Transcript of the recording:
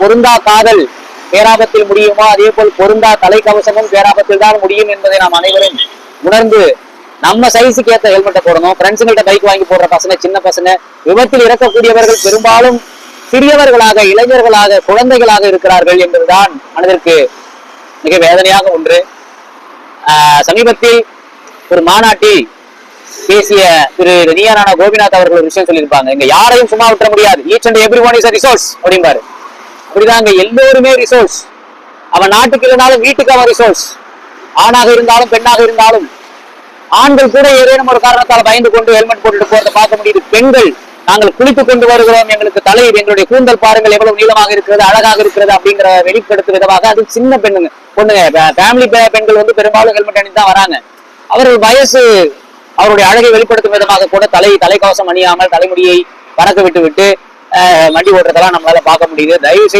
பொருந்தா காதல் பேராபத்தில் முடியுமோ அதே போல் பொருந்தா தலைக்கவசமும் பேராபத்தில் தான் முடியும் என்பதை நாம் அனைவரும் உணர்ந்து நம்ம சைஸுக்கு ஏற்ற ஹெல்மெட்டை போடணும். ஃப்ரெண்ட்ஸுங்கள்ட்ட பைக் வாங்கி போடுற பசங்க, சின்ன பசங்க, விபத்தில் இறக்கக்கூடியவர்கள் பெரும்பாலும் சிறியவர்களாக, இளைஞர்களாக, குழந்தைகளாக இருக்கிறார்கள் என்பதுதான் மனதிற்கு மிக வேதனையாக ஒன்று. சமீபத்தில் ஒரு மாநாட்டில் பேசிய திரு நியானான கோபிநாத் அவர்கள் ஒரு விஷயம் சொல்லியிருப்பாங்க. இங்க யாரையும் சும்மா விட்டுற முடியாது. Each and every one is a resource அப்படிம்பாரு. அப்படிதான் இங்க எல்லோருமே ரிசோர்ஸ். அவன் நாட்டுக்கு இல்லைனாலும் வீட்டுக்கு அவன் ரிசோர்ஸ். ஆணாக இருந்தாலும் பெண்ணாக இருந்தாலும். ஆண்கள் கூட ஏதேனும் ஒரு காரணத்தால் பயந்து கொண்டு ஹெல்மெட் போட்டுட்டு போறதை பார்க்க முடியுது. பெண்கள் நாங்கள் குளித்துக் கொண்டு வருகிறோம், எங்களுக்கு தலை, எங்களுடைய கூந்தல் பாருங்கள் எவ்வளவு நீளமாக இருக்கிறது, அழகாக இருக்கிறது அப்படிங்கிற வெளிப்படுத்தும் விதமாக, அது சின்ன பொண்ணுங்க, ஃபேமிலி பெண்கள் வந்து பெரும்பாலும் ஹெல்மெட் அணிந்து தான் வராங்க. அவர்கள் வயசு அவருடைய அழகை வெளிப்படுத்தும் விதமாக கூட தலைக்கவசம் அணியாமல் தலைமுடியை பறக்க விட்டு வண்டி ஓட்டுறதெல்லாம் நம்மளால பார்க்க முடியுது. தயவு